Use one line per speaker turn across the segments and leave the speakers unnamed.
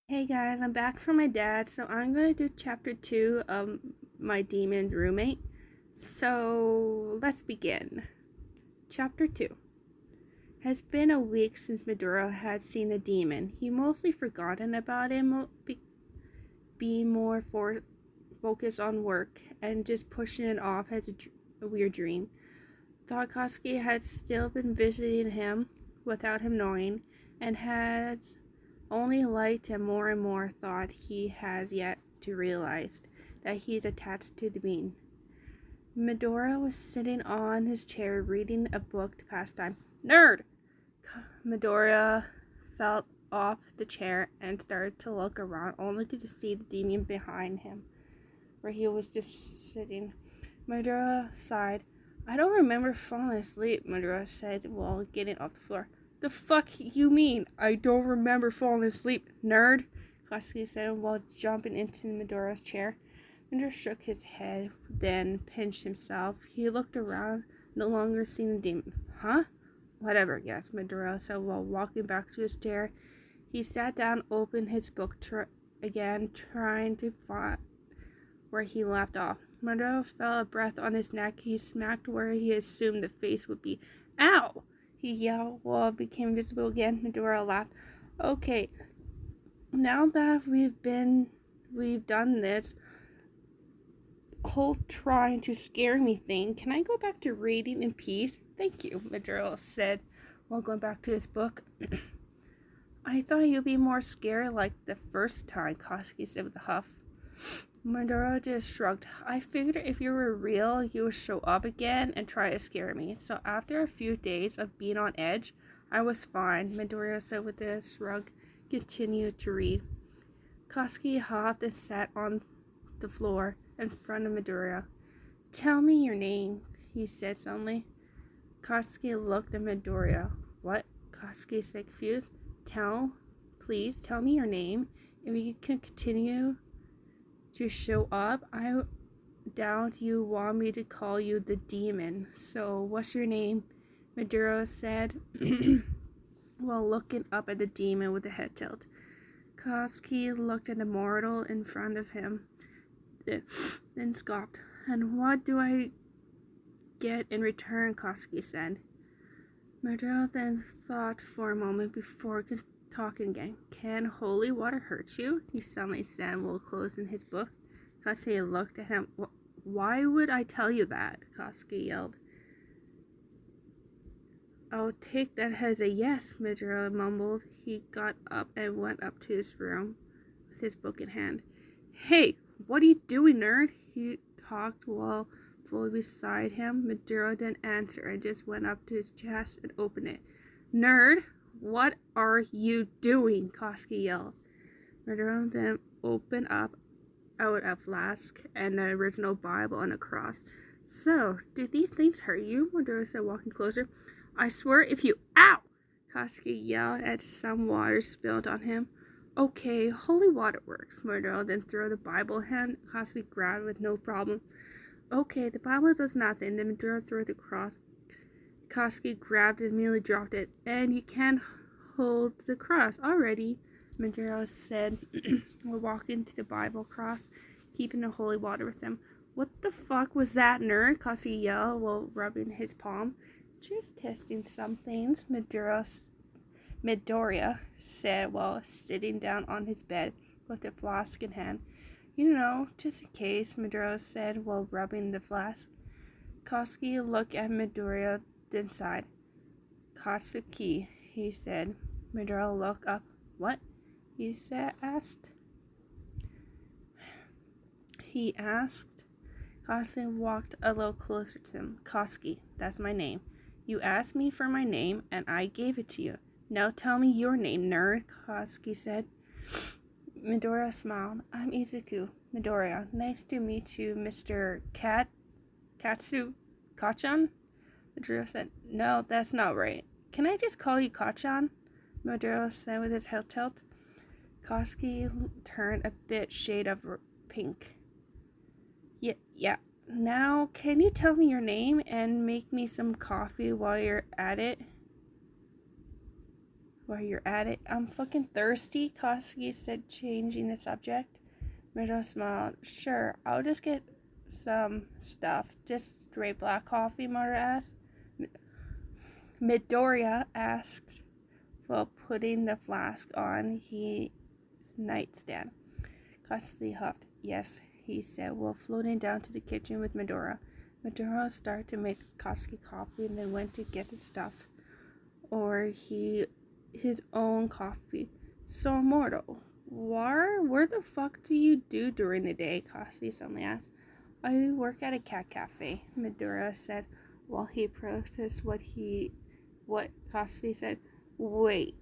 Hey guys, I'm back from my dad, so I'm going to do chapter 2 of my demon roommate. So let's begin. Chapter 2. Has been a week since Medora had seen the demon. He mostly forgotten about him, being more focused on work and just pushing it off as a weird dream. Thought Koski had still been visiting him without him knowing, and has only liked him more and more. Thought he has yet to realize that he's attached to the bean. Medora was sitting on his chair reading a book to pass time. Nerd! Medora fell off the chair and started to look around, only to see the demon behind him, where he was just sitting. Medora sighed. I don't remember falling asleep, Medora said while getting off the floor. The fuck you mean? I don't remember falling asleep, nerd, Koski said while jumping into Medora's chair. Medora shook his head, then pinched himself. He looked around, no longer seeing the demon. Huh? Whatever, gasped Medora said while walking back to his chair. He sat down, opened his book again, trying to find where he left off. Medora felt a breath on his neck. He smacked where he assumed the face would be. Ow! He yelled while it became visible again. Medora laughed. Okay, now that we've done this whole trying to scare me thing, can I go back to reading in peace? Thank you, Medora said while going back to his book. I thought you'd be more scared like the first time, Koski said with a huff. Medora just shrugged. I figured if you were real, you would show up again and try to scare me. So after a few days of being on edge, I was fine, Medora said with a shrug, continued to read. Koski huffed and sat on the floor in front of Medora. Tell me your name, he said suddenly. Koski looked at Medora. What? Koski said confused. Please tell me your name. If you can continue to show up, I doubt you want me to call you the demon. So, what's your name? Medora said, while looking up at the demon with a head tilt. Koski looked at the mortal in front of him, then scoffed. And what do I get in return? Koski said. Medora then thought for a moment before talking again. Can holy water hurt you? He suddenly said while closing his book. Koski looked at him. Why would I tell you that? Koski yelled. I'll take that as a yes, Medora mumbled. He got up and went up to his room with his book in hand. Hey, what are you doing, nerd? He talked while fully beside him. Medora didn't answer and just went up to his chest and opened it. Nerd, what are you doing? Koski yelled. Medora then opened up out a flask and the original Bible and a cross. So, do these things hurt you? Medora said, walking closer. I swear if you... Ow! Koski yelled as some water spilled on him. Okay, holy water works. Medora then threw the Bible hand. Koski grabbed with no problem. Okay, the Bible does nothing. Then Medora threw the cross. Koski grabbed it and immediately dropped it. And you can't hold the cross already, Medora said, while walking to the Bible cross, keeping the holy water with him. What the fuck was that, nerd? Koski yelled while rubbing his palm. Just testing some things, Medora said while sitting down on his bed with the flask in hand. You know, just in case, Medora said while rubbing the flask. Koski looked at Medora, then sighed. Koski, he said. Medora looked up. What? He asked. Koski walked a little closer to him. Koski, that's my name. You asked me for my name, and I gave it to you. Now tell me your name, nerd, Koski said. Medora smiled. I'm Izuku. Medora, nice to meet you, Mr. Kachan? Medora said, no, that's not right. Can I just call you Kachan? Medora said with his head tilt. Koski turned a bit shade of pink. Yeah. Now, can you tell me your name and make me some coffee while you're at it? While you're at it, I'm fucking thirsty, Koski said, changing the subject. Midoriya smiled. Sure, I'll just get some stuff. Just straight black coffee, Midoriya asked while putting the flask on his nightstand. Koski huffed. Yes, he said, while floating down to the kitchen with Midoriya. Midoriya started to make Koski coffee and then went to get the stuff. Or his own coffee. So immortal. Where the fuck do you do during the day? Koski suddenly asked. I work at a cat cafe, Midoriya said while he processed what Koski said. Wait,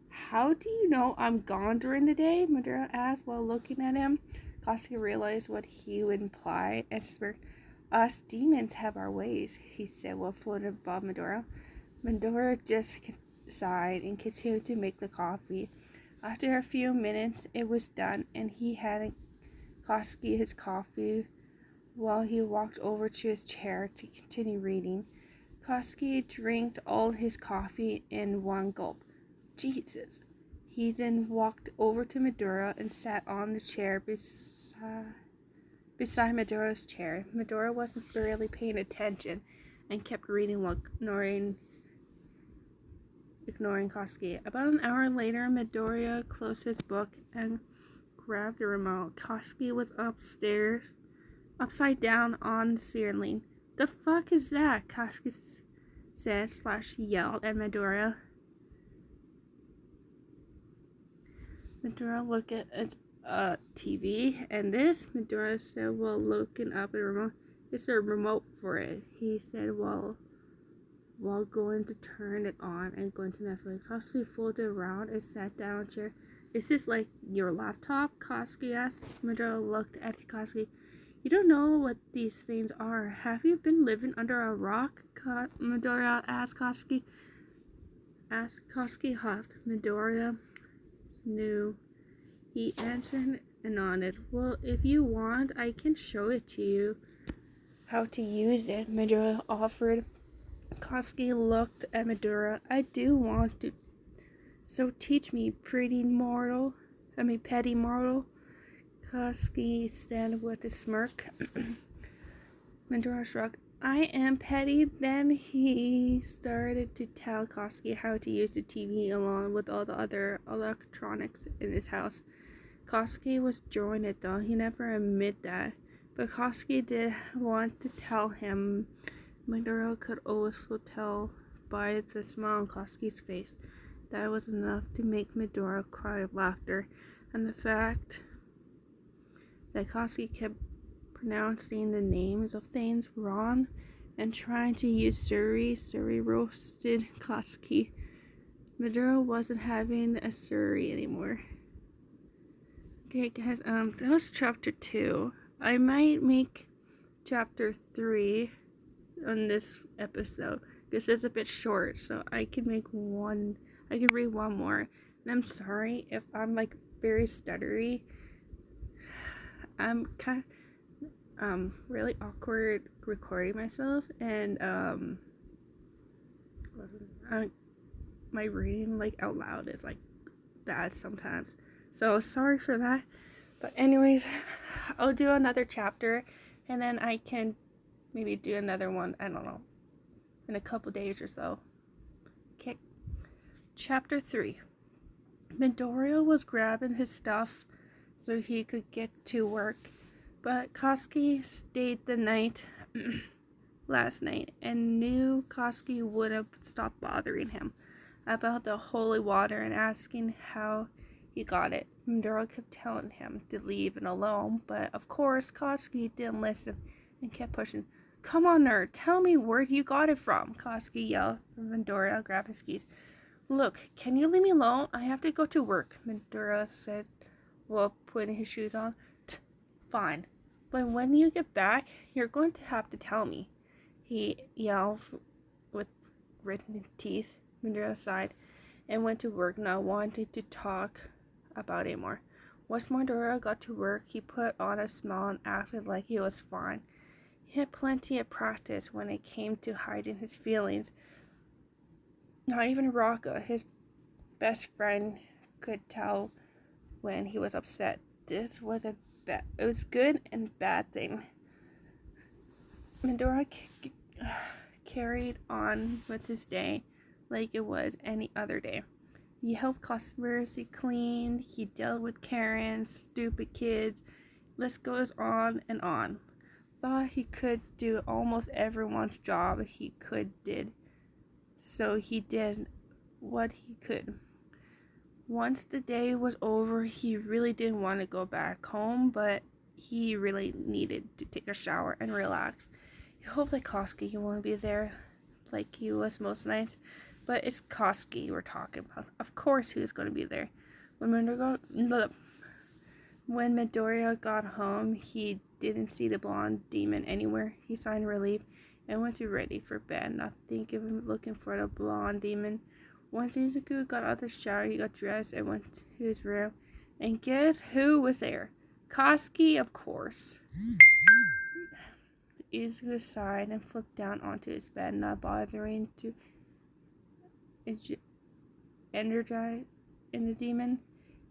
how do you know I'm gone during the day? Midoriya asked while looking at him. Koski realized what he would imply and smirked. Us demons have our ways, he said while floating above Midoriya. Midoriya just sighed and continued to make the coffee. After a few minutes, it was done, and he handed Koski his coffee while he walked over to his chair to continue reading. Koski drank all his coffee in one gulp. Jesus. He then walked over to Midoriya and sat on the chair beside Midoriya's chair. Midoriya wasn't really paying attention and kept reading while ignoring Koski. About an hour later, Midoriya closed his book and grabbed the remote. Koski was upside down on the ceiling. The fuck is that? Koski said / yelled at Midoriya. Midoriya looked at its TV, and this, Midoriya said while looking up at the remote. It's a remote for it, he said while going to turn it on and going to Netflix. Koski floated around and sat down on a chair. Is this like your laptop? Koski asked. Midoriya looked at Koski. You don't know what these things are. Have you been living under a rock? Midoriya asked Koski. Koski huffed. Midoriya knew. He answered and nodded. Well, if you want, I can show it to you. How to use it, Midoriya offered. Koski looked at Midoriya. I do want to. So teach me, petty mortal. Koski said with a smirk. Midoriya shrugged. I am petty. Then he started to tell Koski how to use the TV along with all the other electronics in his house. Koski was enjoying it though. He never admitted that. But Koski did want to tell him. Midoriya could also tell by the smile on Koski's face that it was enough to make Midoriya cry of laughter, and the fact that Koski kept pronouncing the names of things wrong and trying to use Suri roasted Koski. Midoriya wasn't having a Suri anymore. Okay guys, that was chapter 2. I might make chapter 3 on this episode. This is a bit short, so I can read one more. And I'm sorry if I'm like very stuttery. I'm kind of really awkward recording myself, and my reading like out loud is like bad sometimes. So sorry for that. But anyways, I'll do another chapter, and then I can maybe do another one, I don't know, in a couple days or so. Okay. Chapter 3. Midoriya was grabbing his stuff so he could get to work, but Koski stayed the night last night and knew Koski would have stopped bothering him about the holy water and asking how he got it. Midoriya kept telling him to leave it alone, but of course Koski didn't listen and kept pushing. Come on, nerd, tell me where you got it from, Koski yelled. Midoriya grabbed his keys. Look, can you leave me alone? I have to go to work, Midoriya said while putting his shoes on. Fine, but when you get back, you're going to have to tell me, he yelled with gritted teeth. Midoriya sighed and went to work, not wanting to talk about it more. Once Midoriya got to work, he put on a smile and acted like he was fine. He had plenty of practice when it came to hiding his feelings. Not even Raka, his best friend could tell when he was upset. This was it was good and bad thing. Medora carried on with his day like it was any other day. He helped customers, he cleaned, he dealt with Karens, stupid kids. List goes on and on. Thought he could do almost everyone's job did. So he did what he could. Once the day was over, he really didn't want to go back home, but he really needed to take a shower and relax. He hoped that Koski won't be there like he was most nights, but it's Koski we're talking about. Of course he was going to be there. When Midoriya got home, he didn't see the blonde demon anywhere. He signed relief and went to ready for bed, not thinking of looking for the blonde demon. Once Izuku got out of the shower, he got dressed and went to his room. And guess who was there? Koski, of course. Izuku sighed and flipped down onto his bed, not bothering to energize in the demon.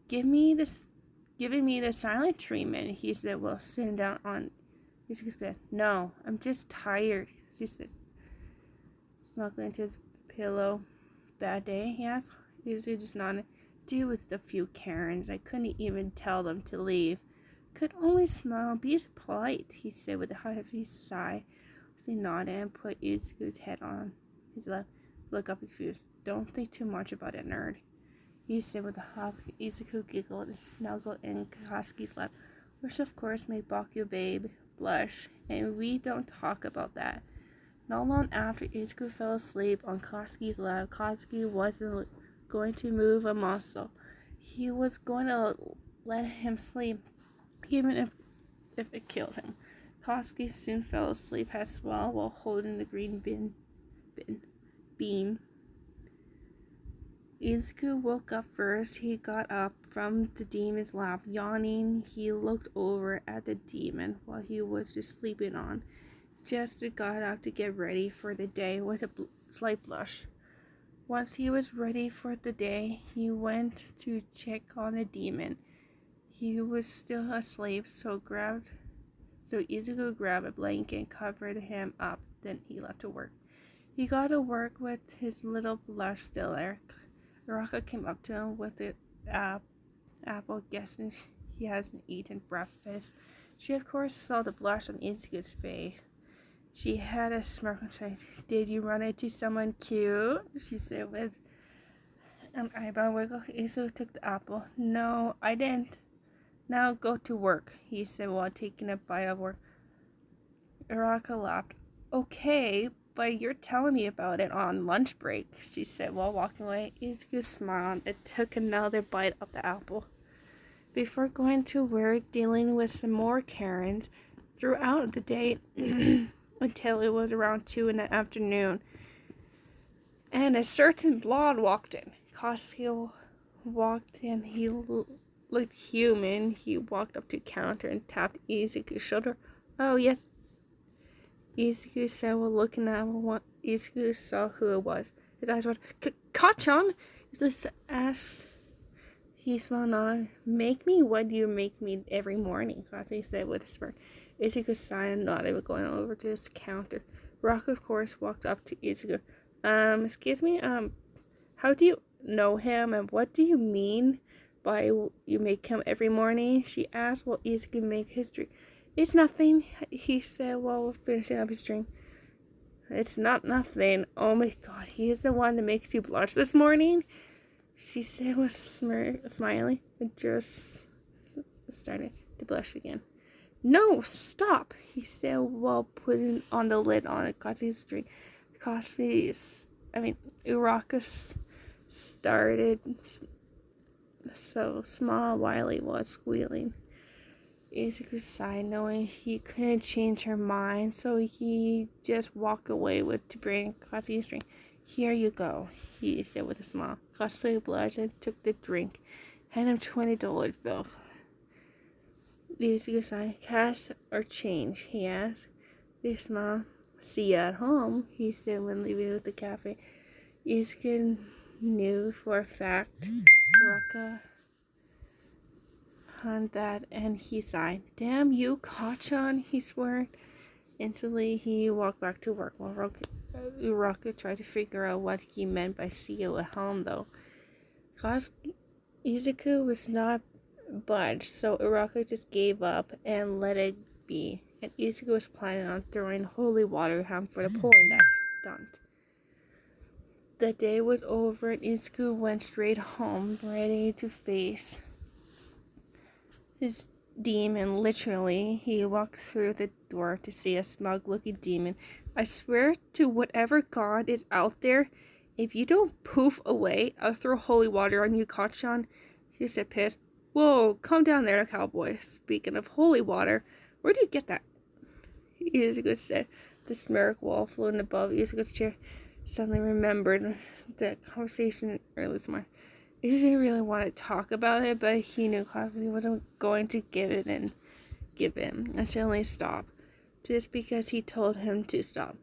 Giving me the silent treatment, he said while sitting down on Izuku's bed. No, I'm just tired, she said, snuggling into his pillow. Bad day, he asked. Izuku just nodded. Deal with the few Karens. I couldn't even tell them to leave. Could only smile. Be polite, he said with a heavy sigh. He nodded and put Izuku's head on his lap. Look up confused. Don't think too much about it, nerd, he said with a hop. Izuku giggled and snuggled in Koski's lap, which of course made Bakugo Babe blush, and we don't talk about that. Not long after Izuku fell asleep on Koski's lap, Koski wasn't going to move a muscle. He was going to let him sleep, even if it killed him. Koski soon fell asleep as well while holding the green bean. Izuku woke up first. He got up from the demon's lap, yawning. He looked over at the demon while he was just sleeping on. Just got up to get ready for the day with a slight blush. Once he was ready for the day, he went to check on the demon. He was still asleep, so Izuku grabbed a blanket and covered him up. Then he left to work. He got to work with his little blush still there. Araka came up to him with the apple, guessing he hasn't eaten breakfast. She of course saw the blush on Izuku's face. She had a smirk on her face. Did you run into someone cute? She said with an eyebrow wiggle. Izuku took the apple. No, I didn't. Now go to work, he said while taking a bite of work. Araka laughed. Okay, but you're telling me about it on lunch break, she said while walking away. Izuku smiled and took another bite of the apple. Before going to work, dealing with some more Karens throughout the day until it was around 2 in the afternoon, and a certain blonde walked in. Koski walked in. He looked human. He walked up to the counter and tapped Izuku's shoulder. Oh, yes, Izuku said while looking at what Izuku saw who it was. His eyes were Kachan? Izuku asked. He smiled on. Make me what you make me every morning, Koski said with a smirk. Izuku sighed and nodded, going over to his counter. Rock, of course, walked up to Izuku. Excuse me, how do you know him, and what do you mean by you make him every morning? She asked while Izuku made his drink. It's nothing, he said while finishing up his drink. It's not nothing. Oh my god, he is the one that makes you blush this morning? She said with smiling and just started to blush again. No, stop, he said while putting on the lid on Koski's drink. Uraka started so small while he was squealing. Izuku sighed, knowing he couldn't change her mind, so he just walked away to bring Koski's drink. Here you go, he said with a smile. Koski blushed and took the drink. Hand him $20 bill. Izuku sighed. Cash or change, he asked. They smiled. See you at home, he said when leaving the cafe. Izuku knew for a fact Raka on that, and he sighed. Damn you, Kachan, he swore. Instantly, he walked back to work while Uraka tried to figure out what he meant by see you at home, though. Cause Izuku was not budged, so Uraka just gave up and let it be. And Izuku was planning on throwing holy water at him for the pulling that stunt. The day was over and Izuku went straight home, ready to face his demon. Literally, he walked through the door to see a smug-looking demon. I swear to whatever god is out there, if you don't poof away, I'll throw holy water on you, Kachan. He said, pissed. Whoa, calm down there, cowboy. Speaking of holy water, where do you get that? Izuku said. The smirk wall floating above Izuku's chair. Suddenly remembered the conversation earlier this morning. He didn't really want to talk about it, but he knew Cosby wasn't going to give in until he stopped, just because he told him to stop.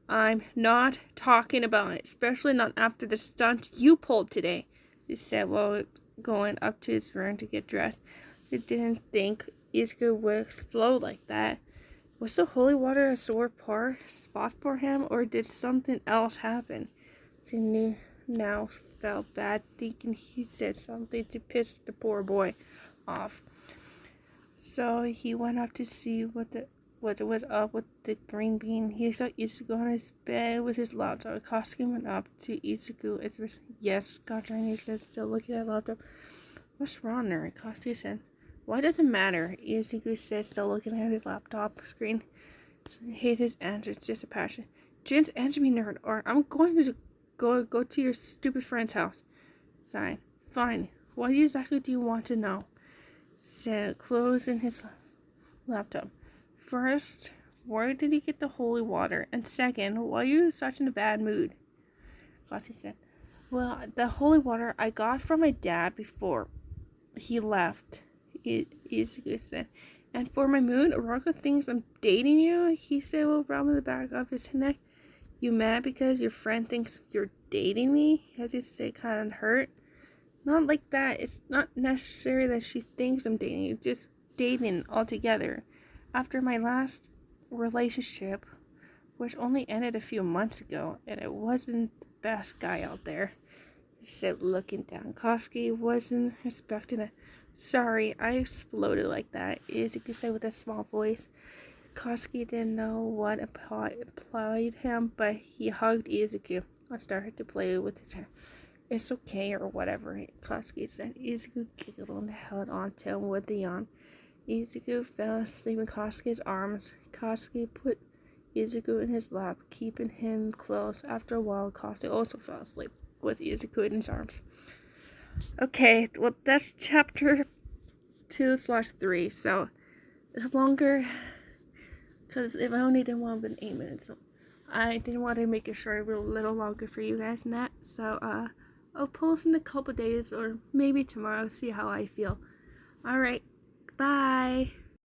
I'm not talking about it, especially not after the stunt you pulled today, he said while going up to his room to get dressed. He didn't think Izuku would explode like that. Was the holy water a sore spot for him, or did something else happen? He knew now felt bad, thinking he said something to piss the poor boy off. So he went up to see what was up with the green bean. He saw Izuku on his bed with his laptop. Kosuke went up to Izuku. Yes, gotcha. He said, still looking at the laptop. What's wrong there? Kosuke said. Why does it matter? Izuku said, still looking at his laptop screen. I hate his answers, just a passion. Jin's answer me, nerd, or I'm going to go to your stupid friend's house. Sign. Fine. What exactly do you want to know? Said, closing his laptop. First, where did he get the holy water? And second, why are you such in a bad mood? Kosuke said, well, the holy water I got from my dad before he left. Izuku said. And for my mood, Uraka thinks I'm dating you, he said while rubbing the back of his neck. You mad because your friend thinks you're dating me? He had to say, kind of hurt. Not like that. It's not necessary that she thinks I'm dating you. Just dating altogether. After my last relationship, which only ended a few months ago, and it wasn't the best guy out there, he said, looking down. Kosuke wasn't expecting it. Sorry, I exploded like that, Izuku said with a small voice. Kosuke didn't know what applied him, but he hugged Izuku and started to play with his hair. It's okay or whatever, Kosuke said. Izuku giggled and held on to him with a yawn. Izuku fell asleep in Kosuke's arms. Kosuke put Izuku in his lap, keeping him close. After a while, Kosuke also fell asleep with Izuku in his arms. Okay, well, that's chapter 2/3, so it's longer, because if I only did one in 8 minutes, so I didn't want to make it short, a little longer for you guys, and that, so, I'll post in a couple days, or maybe tomorrow, see how I feel. Alright, bye!